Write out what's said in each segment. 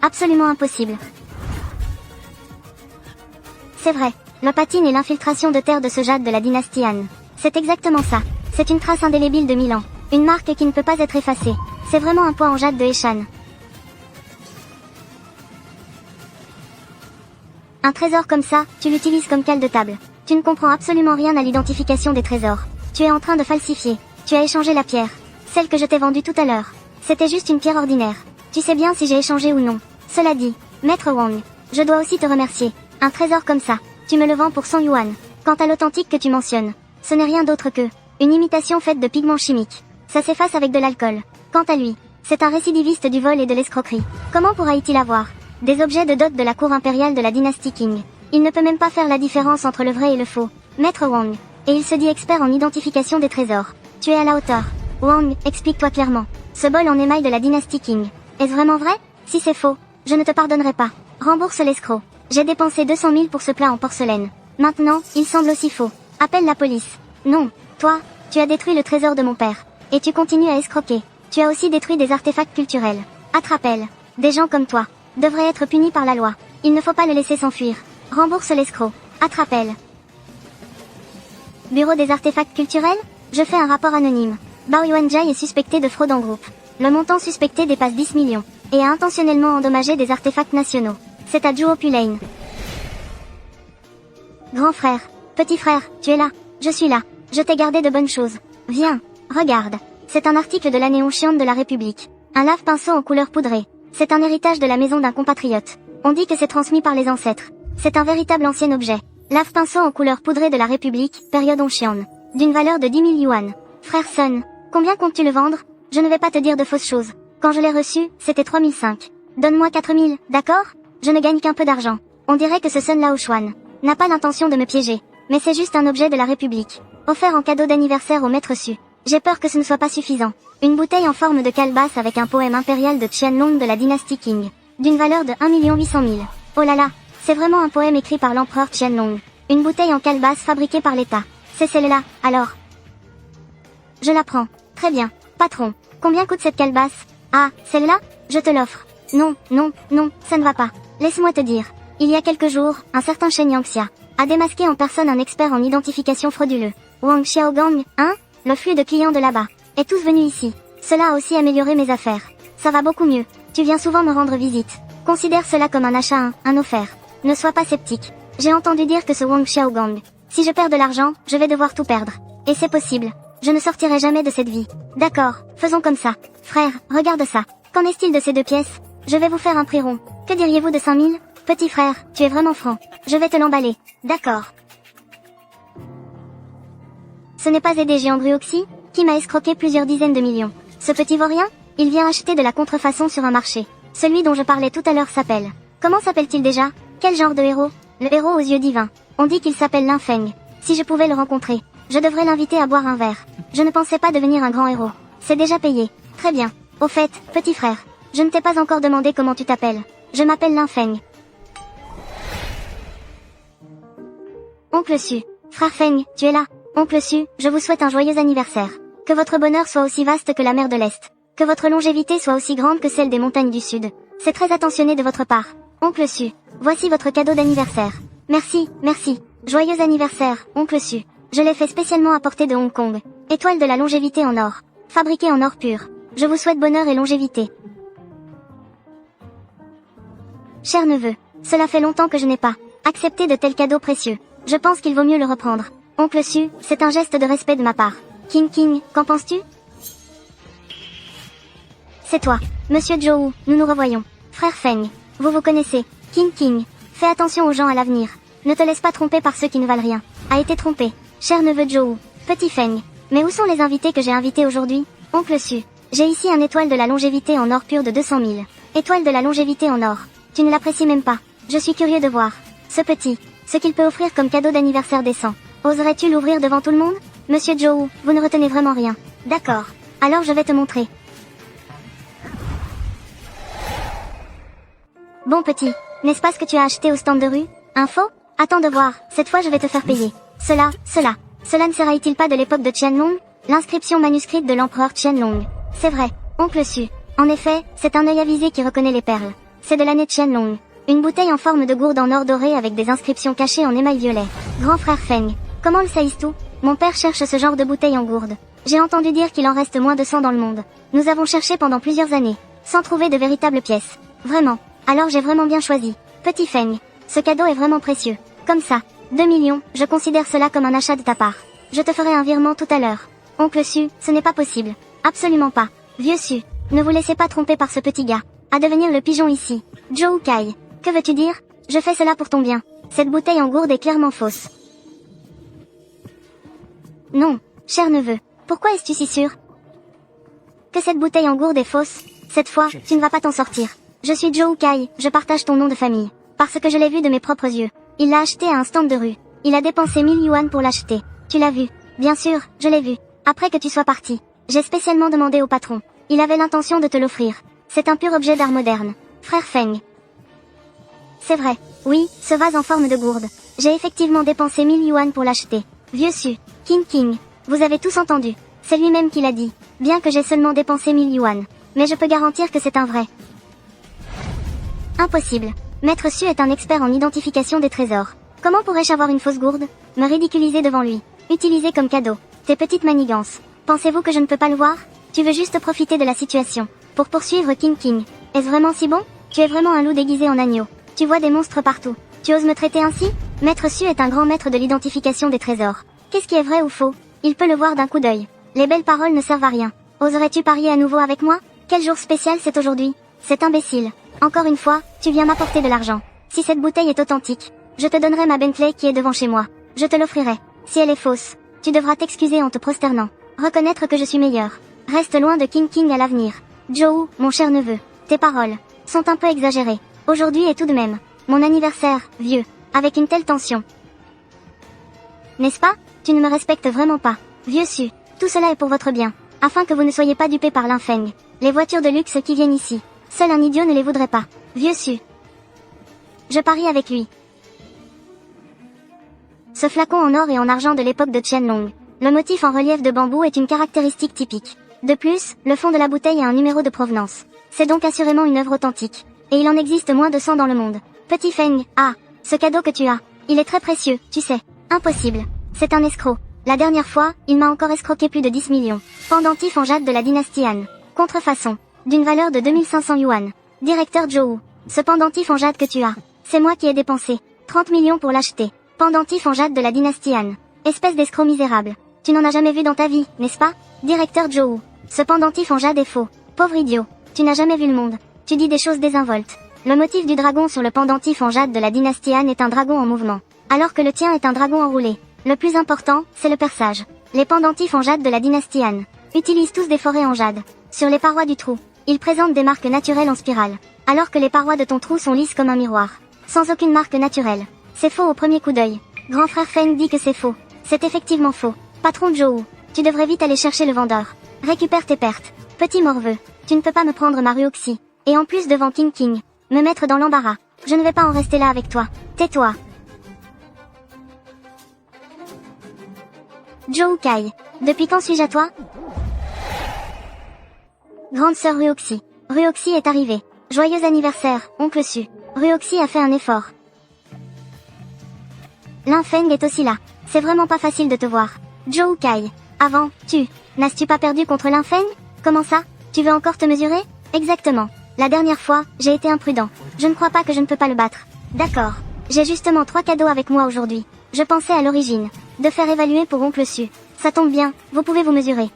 Absolument impossible. C'est vrai. L'opatine est l'infiltration de terre de ce jade de la dynastie Han. C'est exactement ça. C'est une trace indélébile de 1000 ans. Une marque qui ne peut pas être effacée. C'est vraiment un point en jade de Eshan. Un trésor comme ça, tu l'utilises comme cale de table. Tu ne comprends absolument rien à l'identification des trésors. Tu es en train de falsifier. Tu as échangé la pierre. Celle que je t'ai vendue tout à l'heure. C'était juste une pierre ordinaire. Tu sais bien si j'ai échangé ou non. Cela dit, Maître Wang, je dois aussi te remercier. Un trésor comme ça, tu me le vends pour 100 yuan. Quant à l'authentique que tu mentionnes, ce n'est rien d'autre que une imitation faite de pigments chimiques. Ça s'efface avec de l'alcool. Quant à lui, c'est un récidiviste du vol et de l'escroquerie. Comment pourra-t-il avoir des objets de dot de la cour impériale de la dynastie Qing? Il ne peut même pas faire la différence entre le vrai et le faux. Maître Wang. Et il se dit expert en identification des trésors. Tu es à la hauteur. Wang, explique-toi clairement. Ce bol en émail de la dynastie Qing. Est-ce vraiment vrai? Si c'est faux, je ne te pardonnerai pas. Rembourse l'escroc. J'ai dépensé 200 000 pour ce plat en porcelaine. Maintenant, il semble aussi faux. Appelle la police. Non, toi, tu as détruit le trésor de mon père. Et tu continues à escroquer. Tu as aussi détruit des artefacts culturels. Attrape-elle. Des gens comme toi devraient être punis par la loi. Il ne faut pas le laisser s'enfuir. Rembourse l'escroc. Attrape-elle. Bureau des artefacts culturels? Je fais un rapport anonyme. Bao Yuanjai est suspecté de fraude en groupe. Le montant suspecté dépasse 10 millions. Et a intentionnellement endommagé des artefacts nationaux. C'est à Zhuopu Lane. Grand frère. Petit frère, tu es là. Je suis là. Je t'ai gardé de bonnes choses. Viens. Regarde. C'est un article de l'année Onchiante de la République. Un lave-pinceau en couleur poudrée. C'est un héritage de la maison d'un compatriote. On dit que c'est transmis par les ancêtres. C'est un véritable ancien objet. Lave-pinceau en couleur poudrée de la République, période Onchiante. D'une valeur de 10 000 yuan. Frère Sun, combien comptes-tu le vendre? Je ne vais pas te dire de fausses choses. Quand je l'ai reçu, c'était 3005. Donne-moi 4000, d'accord? Je ne gagne qu'un peu d'argent. On dirait que ce Sun Lao Xuan n'a pas l'intention de me piéger. Mais c'est juste un objet de la République. Offert en cadeau d'anniversaire au maître Su. J'ai peur que ce ne soit pas suffisant. Une bouteille en forme de calebasse avec un poème impérial de Qianlong de la dynastie Qing. D'une valeur de 1 800 000. Oh là là, c'est vraiment un poème écrit par l'empereur Qianlong. Une bouteille en calebasse fabriquée par l'État. C'est celle-là, alors. Je la prends. Très bien. Patron, combien coûte cette calebasse? Ah, celle-là? Je te l'offre. Non, non, non, ça ne va pas. Laisse-moi te dire. Il y a quelques jours, un certain Shen Yangxia a démasqué en personne un expert en identification frauduleux. Wang Xiaogang, hein? Le flux de clients de là-bas est tous venus ici. Cela a aussi amélioré mes affaires. Ça va beaucoup mieux. Tu viens souvent me rendre visite. Considère cela comme un achat, un offert. Ne sois pas sceptique. J'ai entendu dire que ce Wang Xiaogang, si je perds de l'argent, je vais devoir tout perdre. Et c'est possible. Je ne sortirai jamais de cette vie. D'accord, faisons comme ça. Frère, regarde ça. Qu'en est-il de ces 2 pièces? Je vais vous faire un prix rond. Que diriez-vous de 5000? Petit frère, tu es vraiment franc. Je vais te l'emballer. D'accord. Ce n'est pas Aidé Géant Gruoxi, qui m'a escroqué plusieurs dizaines de millions. Ce petit vaurien, il vient acheter de la contrefaçon sur un marché. Celui dont je parlais tout à l'heure s'appelle. Comment s'appelle-t-il déjà? Quel genre de héros? Le héros aux yeux divins. On dit qu'il s'appelle Lin Feng. Si je pouvais le rencontrer, je devrais l'inviter à boire un verre. Je ne pensais pas devenir un grand héros. C'est déjà payé. Très bien. Au fait, petit frère, je ne t'ai pas encore demandé comment tu t'appelles. Je m'appelle Lin Feng. Oncle Su. Frère Feng, tu es là? Oncle Su, je vous souhaite un joyeux anniversaire. Que votre bonheur soit aussi vaste que la mer de l'Est. Que votre longévité soit aussi grande que celle des montagnes du Sud. C'est très attentionné de votre part. Oncle Su, voici votre cadeau d'anniversaire. Merci, merci. Joyeux anniversaire, Oncle Su. Je l'ai fait spécialement apporter de Hong Kong. Étoile de la longévité en or. Fabriquée en or pur. Je vous souhaite bonheur et longévité. Cher neveu, cela fait longtemps que je n'ai pas accepté de tels cadeaux précieux. Je pense qu'il vaut mieux le reprendre. Oncle Su, c'est un geste de respect de ma part. King, qu'en penses-tu? C'est toi, Monsieur Zhou, nous nous revoyons. Frère Feng, vous vous connaissez. King, fais attention aux gens à l'avenir. Ne te laisse pas tromper par ceux qui ne valent rien. A été trompé. Cher neveu Zhou, petit Feng. Mais où sont les invités que j'ai invités aujourd'hui? Oncle Su, j'ai ici un étoile de la longévité en or pur de 200 000. Étoile de la longévité en or. Tu ne l'apprécies même pas. Je suis curieux de voir. Ce petit, ce qu'il peut offrir comme cadeau d'anniversaire décent. Oserais-tu l'ouvrir devant tout le monde? Monsieur Zhou, vous ne retenez vraiment rien. D'accord. Alors je vais te montrer. Bon petit, n'est-ce pas ce que tu as acheté au stand de rue? Un faux? Attends de voir, cette fois je vais te faire payer. Cela ne sera-t-il pas de l'époque de Qianlong? L'inscription manuscrite de l'empereur Qianlong. C'est vrai, oncle Su. En effet, c'est un œil avisé qui reconnaît les perles. C'est de l'année Qianlong. Une bouteille en forme de gourde en or doré avec des inscriptions cachées en émail violet. Grand frère Feng. Comment le sais-tu? Mon père cherche ce genre de bouteille en gourde. J'ai entendu dire qu'il en reste moins de 100 dans le monde. Nous avons cherché pendant plusieurs années, sans trouver de véritables pièces. Vraiment. Alors j'ai vraiment bien choisi. Petit Feng. Ce cadeau est vraiment précieux. Comme ça. 2 millions, je considère cela comme un achat de ta part. Je te ferai un virement tout à l'heure. Oncle Su, ce n'est pas possible. Absolument pas. Vieux Su, ne vous laissez pas tromper par ce petit gars. À devenir le pigeon ici. Zhou Kai. Que veux-tu dire? Je fais cela pour ton bien. Cette bouteille en gourde est clairement fausse. Non, cher neveu. Pourquoi es-tu si sûr que cette bouteille en gourde est fausse? Cette fois, tu ne vas pas t'en sortir. Je suis Zhou Kai, je partage ton nom de famille. Parce que je l'ai vu de mes propres yeux. Il l'a acheté à un stand de rue. Il a dépensé 1000 yuan pour l'acheter. Tu l'as vu? Bien sûr, je l'ai vu. Après que tu sois parti. J'ai spécialement demandé au patron. Il avait l'intention de te l'offrir. C'est un pur objet d'art moderne. Frère Feng. C'est vrai. Oui, ce vase en forme de gourde. J'ai effectivement dépensé 1000 yuan pour l'acheter. Vieux Su. King. Vous avez tous entendu. C'est lui-même qui l'a dit. Bien que j'ai seulement dépensé 1000 yuan. Mais je peux garantir que c'est un vrai. Impossible. Maître Su est un expert en identification des trésors. Comment pourrais-je avoir une fausse gourde? Me ridiculiser devant lui. Utiliser comme cadeau. Tes petites manigances. Pensez-vous que je ne peux pas le voir? Tu veux juste profiter de la situation. Pour poursuivre King. Est-ce vraiment si bon? Tu es vraiment un loup déguisé en agneau. Tu vois des monstres partout. Tu oses me traiter ainsi? Maître Su est un grand maître de l'identification des trésors. Qu'est-ce qui est vrai ou faux? Il peut le voir d'un coup d'œil. Les belles paroles ne servent à rien. Oserais-tu parier à nouveau avec moi? Quel jour spécial c'est aujourd'hui? C'est imbécile. Encore une fois, tu viens m'apporter de l'argent. Si cette bouteille est authentique, je te donnerai ma Bentley qui est devant chez moi. Je te l'offrirai. Si elle est fausse, tu devras t'excuser en te prosternant. Reconnaître que je suis meilleur. Reste loin de King à l'avenir. Zhou, mon cher neveu, tes paroles sont un peu exagérées. Aujourd'hui est tout de même mon anniversaire, vieux, avec une telle tension. N'est-ce pas? Tu ne me respectes vraiment pas. Vieux Su, tout cela est pour votre bien, afin que vous ne soyez pas dupés par l'infeng. Les voitures de luxe qui viennent ici, seul un idiot ne les voudrait pas. Vieux Su. Je parie avec lui. Ce flacon en or et en argent de l'époque de Qianlong. Le motif en relief de bambou est une caractéristique typique. De plus, le fond de la bouteille a un numéro de provenance. C'est donc assurément une œuvre authentique. Et il en existe moins de 100 dans le monde. Petit Feng, ce cadeau que tu as, il est très précieux, tu sais. Impossible. C'est un escroc. La dernière fois, il m'a encore escroqué plus de 10 millions. Pendentif en jade de la dynastie Han. Contrefaçon. D'une valeur de 2500 yuan. Directeur Zhou. Ce pendentif en jade que tu as, c'est moi qui ai dépensé 30 millions pour l'acheter. Pendentif en jade de la dynastie Han. Espèce d'escroc misérable. Tu n'en as jamais vu dans ta vie, n'est-ce pas? Directeur Zhou. Ce pendentif en jade est faux. Pauvre idiot. Tu n'as jamais vu le monde. Tu dis des choses désinvoltes. Le motif du dragon sur le pendentif en jade de la dynastie Han est un dragon en mouvement. Alors que le tien est un dragon enroulé. Le plus important, c'est le perçage. Les pendentifs en jade de la dynastie Han utilisent tous des forêts en jade. Sur les parois du trou, ils présentent des marques naturelles en spirale. Alors que les parois de ton trou sont lisses comme un miroir. Sans aucune marque naturelle. C'est faux au premier coup d'œil. Grand frère Feng dit que c'est faux. C'est effectivement faux. Patron Zhou, tu devrais vite aller chercher le vendeur. Récupère tes pertes. Petit morveux, tu ne peux pas me prendre ma Ruoxi. Et en plus devant King, me mettre dans l'embarras. Je ne vais pas en rester là avec toi. Tais-toi. Zhou Kai. Depuis quand suis-je à toi? Grande sœur Ruoxi. Ruoxi est arrivée. Joyeux anniversaire, oncle Su. Ruoxi a fait un effort. L'infeng est aussi là. C'est vraiment pas facile de te voir. Zhou Kai. Avant, n'as-tu pas perdu contre l'infeng? Comment ça? Tu veux encore te mesurer? Exactement. La dernière fois, j'ai été imprudent. Je ne crois pas que je ne peux pas le battre. D'accord. J'ai justement 3 cadeaux avec moi aujourd'hui. Je pensais à l'origine de faire évaluer pour oncle Su. Ça tombe bien, vous pouvez vous mesurer.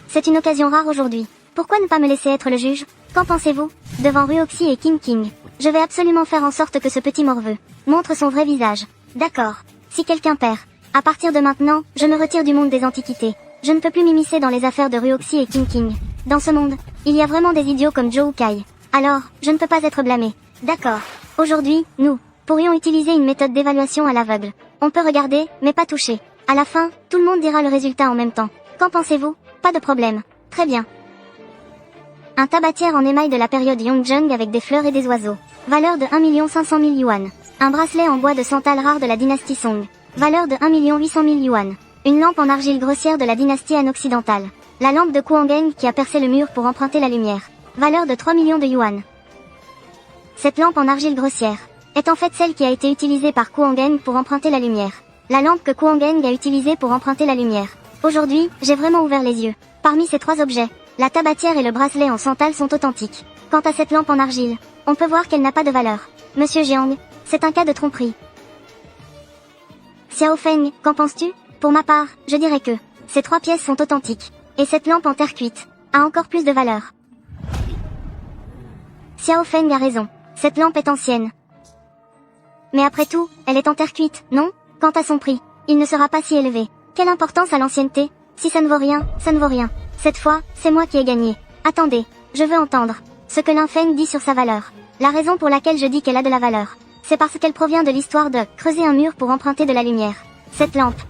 C'est une occasion rare aujourd'hui. Pourquoi ne pas me laisser être le juge? Qu'en pensez-vous? Devant Ruoxi et King. Je vais absolument faire en sorte que ce petit morveux montre son vrai visage. D'accord. Si quelqu'un perd, à partir de maintenant, je me retire du monde des antiquités. Je ne peux plus m'immiscer dans les affaires de Ruoxi et King. Dans ce monde, il y a vraiment des idiots comme Zhou Kai. Alors, je ne peux pas être blâmé. D'accord. Aujourd'hui, nous pourrions utiliser une méthode d'évaluation à l'aveugle. On peut regarder, mais pas toucher. À la fin, tout le monde dira le résultat en même temps. Qu'en pensez-vous? Pas de problème. Très bien. Un tabatière en émail de la période Yongjung avec des fleurs et des oiseaux. Valeur de 1 500 000 yuan. Un bracelet en bois de santal rare de la dynastie Song. Valeur de 1 800 000 yuan. Une lampe en argile grossière de la dynastie Han occidentale. La lampe de Kuangeng qui a percé le mur pour emprunter la lumière. Valeur de 3 millions de yuan. Cette lampe en argile grossière est en fait celle qui a été utilisée par Kuangeng pour emprunter la lumière. La lampe que Kuangeng a utilisée pour emprunter la lumière. Aujourd'hui, j'ai vraiment ouvert les yeux. Parmi ces 3 objets, la tabatière et le bracelet en santal sont authentiques. Quant à cette lampe en argile, on peut voir qu'elle n'a pas de valeur. Monsieur Jiang, c'est un cas de tromperie. Xiao Feng, qu'en penses-tu? Pour ma part, je dirais que ces 3 pièces sont authentiques. Et cette lampe en terre cuite a encore plus de valeur. Xiao Feng a raison. Cette lampe est ancienne. Mais après tout, elle est en terre cuite, non? Quant à son prix, il ne sera pas si élevé. Quelle importance à l'ancienneté? Si ça ne vaut rien, ça ne vaut rien. Cette fois, c'est moi qui ai gagné. Attendez, je veux entendre ce que Lin Feng dit sur sa valeur. La raison pour laquelle je dis qu'elle a de la valeur, c'est parce qu'elle provient de l'histoire de creuser un mur pour emprunter de la lumière. Cette lampe.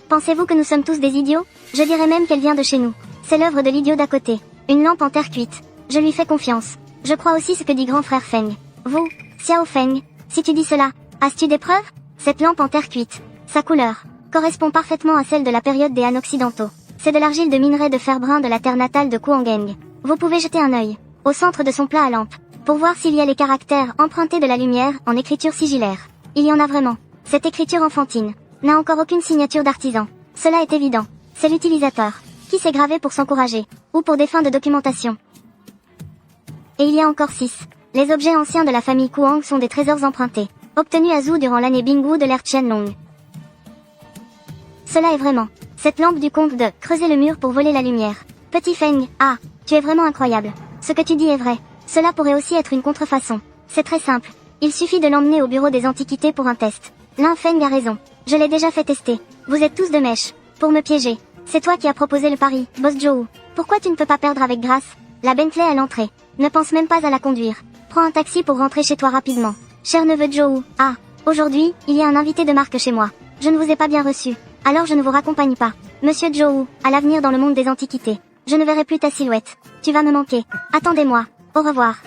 Pensez-vous que nous sommes tous des idiots? Je dirais même qu'elle vient de chez nous. C'est l'œuvre de l'idiot d'à côté. Une lampe en terre cuite. Je lui fais confiance. Je crois aussi ce que dit grand frère Feng. Vous, Xiao Feng, si tu dis cela, as-tu des preuves? Cette lampe en terre cuite, sa couleur, correspond parfaitement à celle de la période des Han occidentaux. C'est de l'argile de minerai de fer brun de la terre natale de Kuangeng. Vous pouvez jeter un œil au centre de son plat à lampe, pour voir s'il y a les caractères empruntés de la lumière en écriture sigillaire. Il y en a vraiment. Cette écriture enfantine n'a encore aucune signature d'artisan. Cela est évident. C'est l'utilisateur qui s'est gravé pour s'encourager, ou pour des fins de documentation. Et il y a encore 6. Les objets anciens de la famille Kuang sont des trésors empruntés, obtenus à Zhou durant l'année Bingwu de l'ère Qianlong. Cela est vraiment cette lampe du comte de creuser le mur pour voler la lumière. Petit Feng, ah, tu es vraiment incroyable. Ce que tu dis est vrai. Cela pourrait aussi être une contrefaçon. C'est très simple. Il suffit de l'emmener au bureau des antiquités pour un test. Lin Feng a raison. Je l'ai déjà fait tester. Vous êtes tous de mèche. Pour me piéger. C'est toi qui as proposé le pari, boss Zhou. Pourquoi tu ne peux pas perdre avec grâce? La Bentley à l'entrée. Ne pense même pas à la conduire. Prends un taxi pour rentrer chez toi rapidement. Cher neveu Zhou, ah, aujourd'hui, il y a un invité de marque chez moi. Je ne vous ai pas bien reçu. Alors je ne vous raccompagne pas. Monsieur Zhou, à l'avenir dans le monde des antiquités. Je ne verrai plus ta silhouette. Tu vas me manquer. Attendez-moi. Au revoir.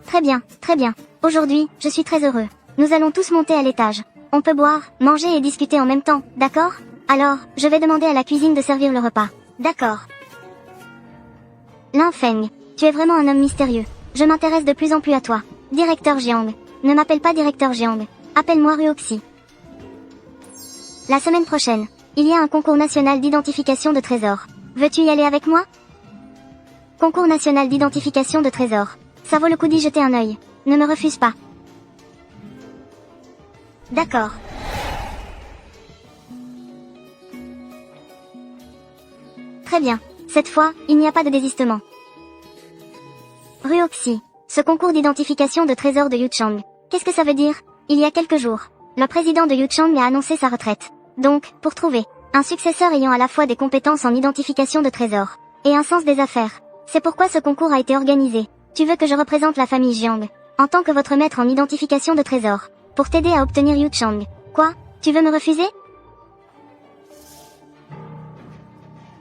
Très bien, très bien. Aujourd'hui, je suis très heureux. Nous allons tous monter à l'étage. On peut boire, manger et discuter en même temps, d'accord? Alors, je vais demander à la cuisine de servir le repas. D'accord. Lin Feng, tu es vraiment un homme mystérieux. Je m'intéresse de plus en plus à toi. Directeur Jiang. Ne m'appelle pas directeur Jiang. Appelle-moi Ruoxi. La semaine prochaine, il y a un concours national d'identification de trésors. Veux-tu y aller avec moi? Concours national d'identification de trésors. Ça vaut le coup d'y jeter un œil. Ne me refuse pas. D'accord. Très bien. Cette fois, il n'y a pas de désistement. Ruoxi. Ce concours d'identification de trésors de Yuchang. Qu'est-ce que ça veut dire? Il y a quelques jours, le président de Yuchang a annoncé sa retraite. Donc, pour trouver un successeur ayant à la fois des compétences en identification de trésors et un sens des affaires. C'est pourquoi ce concours a été organisé. Tu veux que je représente la famille Jiang en tant que votre maître en identification de trésors pour t'aider à obtenir Yuchang. Quoi? Tu veux me refuser?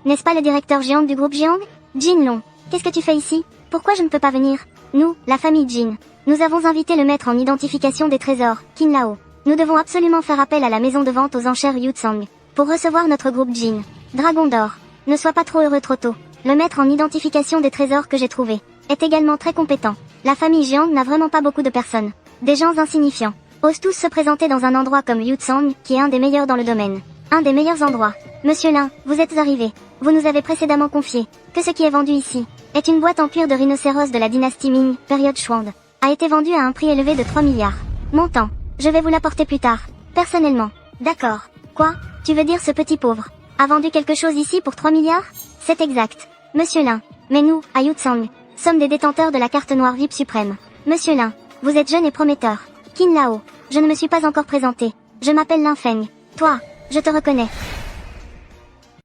N'est-ce pas le directeur Jiang du groupe Jiang? Jin Long, qu'est-ce que tu fais ici? Pourquoi je ne peux pas venir? Nous, la famille Jin, nous avons invité le maître en identification des trésors, Qin Lao. Nous devons absolument faire appel à la maison de vente aux enchères Yutsang pour recevoir notre groupe Jin. Dragon d'or. Ne sois pas trop heureux trop tôt. Le maître en identification des trésors que j'ai trouvé est également très compétent. La famille Jiang n'a vraiment pas beaucoup de personnes. Des gens insignifiants osent tous se présenter dans un endroit comme Yutsang, qui est un des meilleurs dans le domaine. Un des meilleurs endroits. Monsieur Lin, vous êtes arrivé. Vous nous avez précédemment confié que ce qui est vendu ici est une boîte en cuir de rhinocéros de la dynastie Ming, période Xuande. A été vendue à un prix élevé de 3 milliards. Montant. Je vais vous l'apporter plus tard. Personnellement. D'accord. Quoi? Tu veux dire ce petit pauvre a vendu quelque chose ici pour 3 milliards? C'est exact. Monsieur Lin. Mais nous, à Yutsang, sommes des détenteurs de la carte noire VIP suprême. Monsieur Lin, vous êtes jeune et prometteur. Qin Lao. Je ne me suis pas encore présenté. Je m'appelle Lin Feng. Toi, je te reconnais.